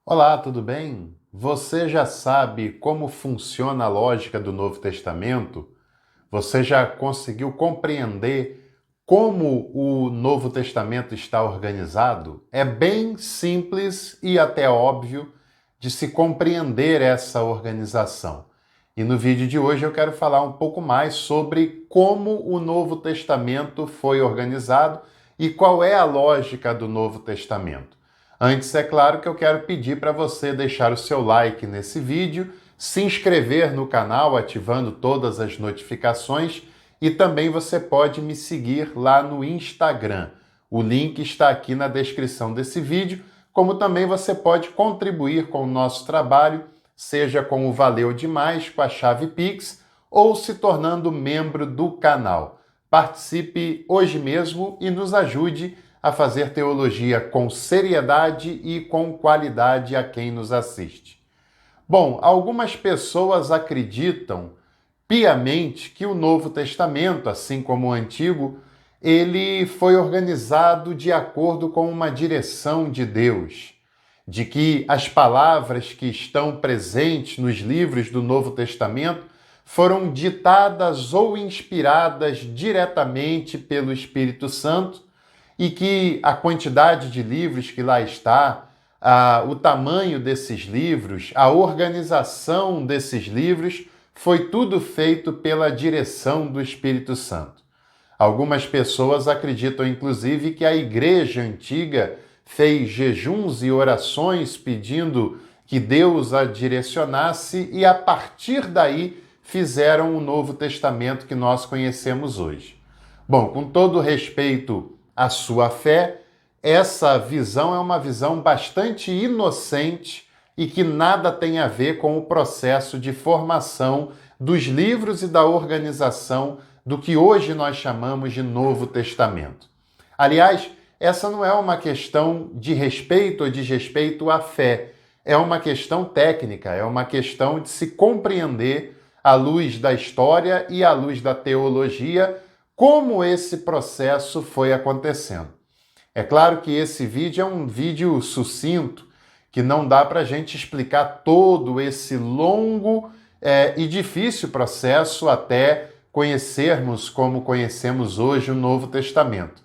Olá, tudo bem? Você já sabe como funciona a lógica do Novo Testamento? Você já conseguiu compreender como o Novo Testamento está organizado? É bem simples e até óbvio de se compreender essa organização. E no vídeo de hoje eu quero falar um pouco mais sobre como o Novo Testamento foi organizado e qual é a lógica do Novo Testamento. Antes, é claro que eu quero pedir para você deixar o seu like nesse vídeo, se inscrever no canal ativando todas as notificações e também você pode me seguir lá no Instagram. O link está aqui na descrição desse vídeo, como também você pode contribuir com o nosso trabalho, seja com o Valeu Demais, com a chave Pix, ou se tornando membro do canal. Participe hoje mesmo e nos ajude a fazer teologia com seriedade e com qualidade a quem nos assiste. Bom, algumas pessoas acreditam piamente que o Novo Testamento, assim como o Antigo, ele foi organizado de acordo com uma direção de Deus, de que as palavras que estão presentes nos livros do Novo Testamento foram ditadas ou inspiradas diretamente pelo Espírito Santo e que a quantidade de livros que lá está, o tamanho desses livros, a organização desses livros, foi tudo feito pela direção do Espírito Santo. Algumas pessoas acreditam, inclusive, que a igreja antiga fez jejuns e orações pedindo que Deus a direcionasse e, a partir daí, fizeram o Novo Testamento que nós conhecemos hoje. Bom, com todo respeito à sua fé, essa visão é uma visão bastante inocente e que nada tem a ver com o processo de formação dos livros e da organização do que hoje nós chamamos de Novo Testamento. Aliás, essa não é uma questão de respeito ou desrespeito à fé, é uma questão técnica, é uma questão de se compreender à luz da história e à luz da teologia como esse processo foi acontecendo. É claro que esse vídeo é um vídeo sucinto, que não dá para a gente explicar todo esse longo e difícil processo até conhecermos como conhecemos hoje o Novo Testamento.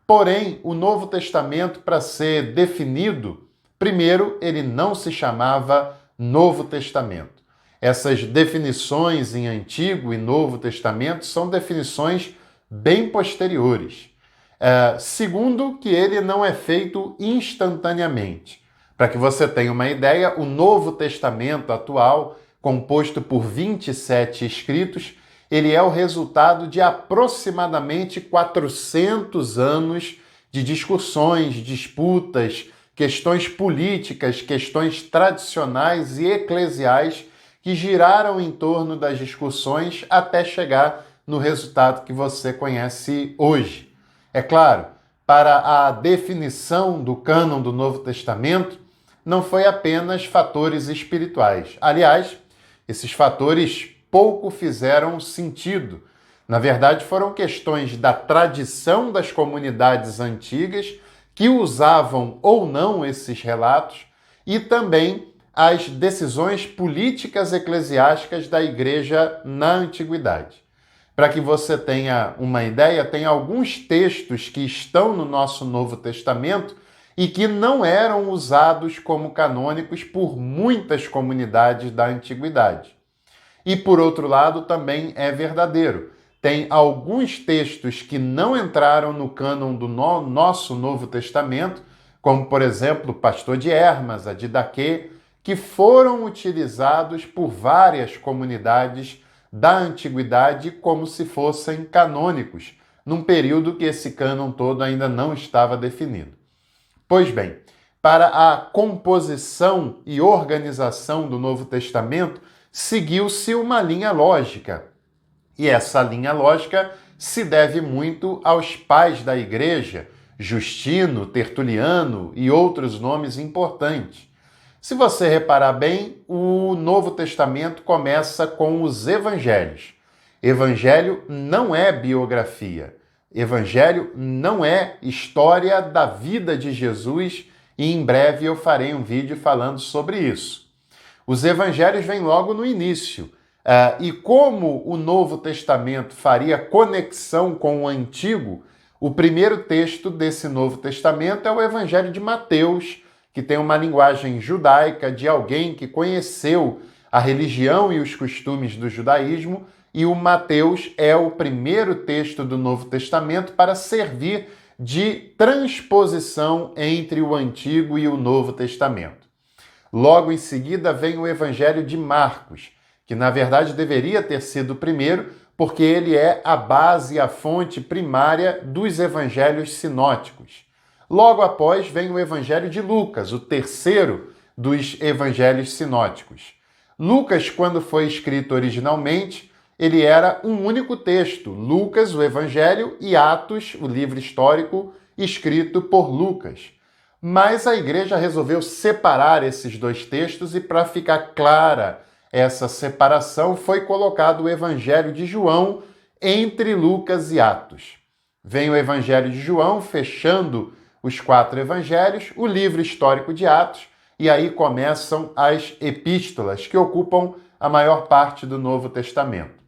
Porém, o Novo Testamento, para ser definido, primeiro, ele não se chamava Novo Testamento. Essas definições em Antigo e Novo Testamento são definições bem posteriores. Segundo, que ele não é feito instantaneamente. Para que você tenha uma ideia, o Novo Testamento atual, composto por 27 escritos, ele é o resultado de aproximadamente 400 anos de discussões, disputas, questões políticas, questões tradicionais e eclesiais que giraram em torno das discussões até chegar no resultado que você conhece hoje. É claro, para a definição do cânon do Novo Testamento, não foi apenas fatores espirituais. Aliás, esses fatores pouco fizeram sentido. Na verdade, foram questões da tradição das comunidades antigas que usavam ou não esses relatos e também as decisões políticas eclesiásticas da igreja na antiguidade. Para que você tenha uma ideia, tem alguns textos que estão no nosso Novo Testamento e que não eram usados como canônicos por muitas comunidades da antiguidade. E, por outro lado, também é verdadeiro. Tem alguns textos que não entraram no cânon do nosso Novo Testamento, como, por exemplo, Pastor de Hermas, a Didaquê, que foram utilizados por várias comunidades da antiguidade como se fossem canônicos, num período que esse cânon todo ainda não estava definido. Pois bem, para a composição e organização do Novo Testamento, seguiu-se uma linha lógica. E essa linha lógica se deve muito aos pais da igreja, Justino, Tertuliano e outros nomes importantes. Se você reparar bem, o Novo Testamento começa com os evangelhos. Evangelho não é biografia. Evangelho não é história da vida de Jesus e em breve eu farei um vídeo falando sobre isso. Os evangelhos vêm logo no início. E como o Novo Testamento faria conexão com o Antigo, o primeiro texto desse Novo Testamento é o Evangelho de Mateus, que tem uma linguagem judaica de alguém que conheceu a religião e os costumes do judaísmo, e o Mateus é o primeiro texto do Novo Testamento para servir de transposição entre o Antigo e o Novo Testamento. Logo em seguida vem o Evangelho de Marcos, que na verdade deveria ter sido o primeiro, porque ele é a base, a fonte primária dos evangelhos sinóticos. Logo após vem o Evangelho de Lucas, o terceiro dos evangelhos sinóticos. Lucas, quando foi escrito originalmente, ele era um único texto, Lucas, o Evangelho, e Atos, o livro histórico, escrito por Lucas. Mas a igreja resolveu separar esses dois textos e, para ficar clara essa separação, foi colocado o Evangelho de João entre Lucas e Atos. Vem o Evangelho de João, fechando os 4 evangelhos, o livro histórico de Atos, e aí começam as epístolas, que ocupam a maior parte do Novo Testamento.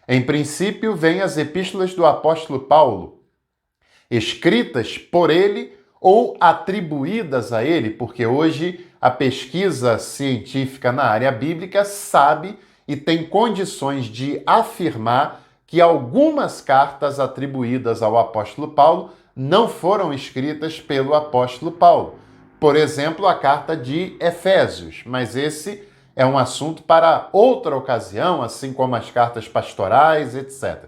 Em princípio, vêm as epístolas do apóstolo Paulo, escritas por ele ou atribuídas a ele, porque hoje a pesquisa científica na área bíblica sabe e tem condições de afirmar que algumas cartas atribuídas ao apóstolo Paulo não foram escritas pelo apóstolo Paulo. Por exemplo, a carta de Efésios, mas esse é um assunto para outra ocasião, assim como as cartas pastorais, etc.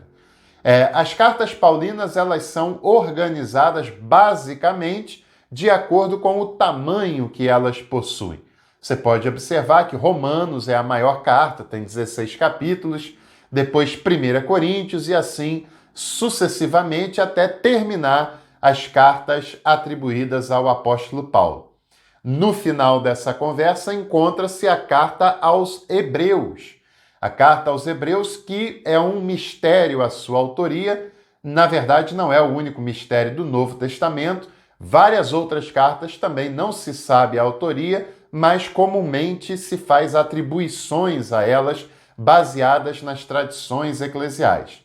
As cartas paulinas, elas são organizadas basicamente de acordo com o tamanho que elas possuem. Você pode observar que Romanos é a maior carta, tem 16 capítulos, depois 1 Coríntios e assim sucessivamente até terminar as cartas atribuídas ao apóstolo Paulo. No final dessa conversa encontra-se a carta aos Hebreus. A carta aos Hebreus, que é um mistério a sua autoria, na verdade não é o único mistério do Novo Testamento. Várias outras cartas também não se sabe a autoria, mas comumente se faz atribuições a elas baseadas nas tradições eclesiais.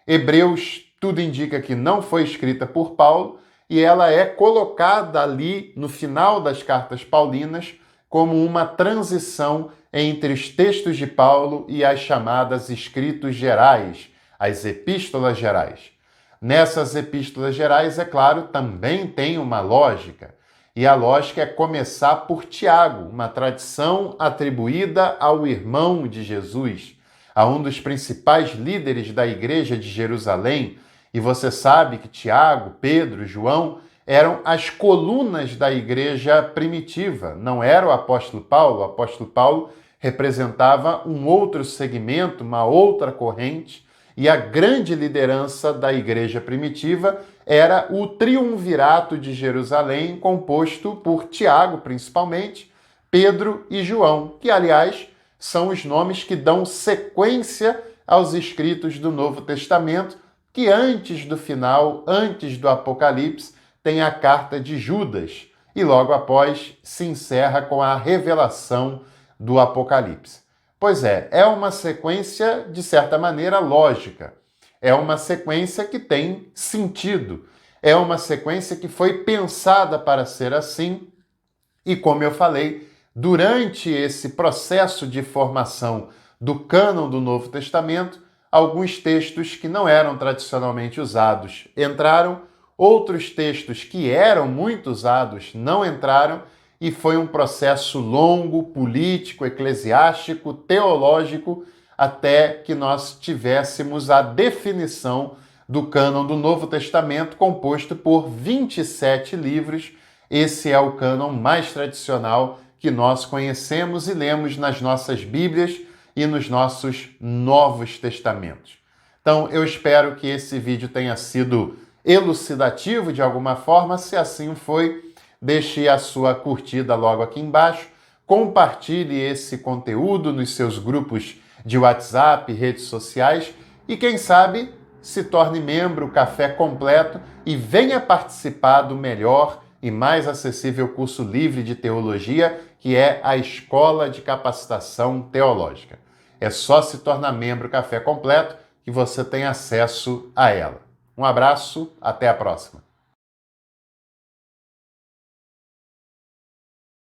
Hebreus, tudo indica que não foi escrita por Paulo e ela é colocada ali no final das cartas paulinas como uma transição entre os textos de Paulo e as chamadas escritos gerais, as epístolas gerais. Nessas epístolas gerais, é claro, também tem uma lógica. E a lógica é começar por Tiago, uma tradição atribuída ao irmão de Jesus, a um dos principais líderes da igreja de Jerusalém. E você sabe que Tiago, Pedro, João eram as colunas da igreja primitiva, não era o apóstolo Paulo. O apóstolo Paulo representava um outro segmento, uma outra corrente, e a grande liderança da igreja primitiva era o triunvirato de Jerusalém, composto por Tiago, principalmente, Pedro e João, que, aliás, são os nomes que dão sequência aos escritos do Novo Testamento, que antes do final, antes do Apocalipse, tem a carta de Judas, e logo após se encerra com a revelação do Apocalipse. Pois é uma sequência, de certa maneira, lógica. É uma sequência que tem sentido. É uma sequência que foi pensada para ser assim. E, como eu falei, durante esse processo de formação do cânon do Novo Testamento, alguns textos que não eram tradicionalmente usados entraram, outros textos que eram muito usados não entraram, e foi um processo longo, político, eclesiástico, teológico, até que nós tivéssemos a definição do cânon do Novo Testamento, composto por 27 livros. Esse é o cânon mais tradicional que nós conhecemos e lemos nas nossas Bíblias e nos nossos Novos Testamentos. Então, eu espero que esse vídeo tenha sido elucidativo de alguma forma. Se assim foi, deixe a sua curtida logo aqui embaixo, compartilhe esse conteúdo nos seus grupos de WhatsApp, redes sociais e, quem sabe, se torne membro Café Completo e venha participar do melhor e mais acessível curso livre de teologia, que é a Escola de Capacitação Teológica. É só se tornar membro Café Completo que você tem acesso a ela. Um abraço, até a próxima.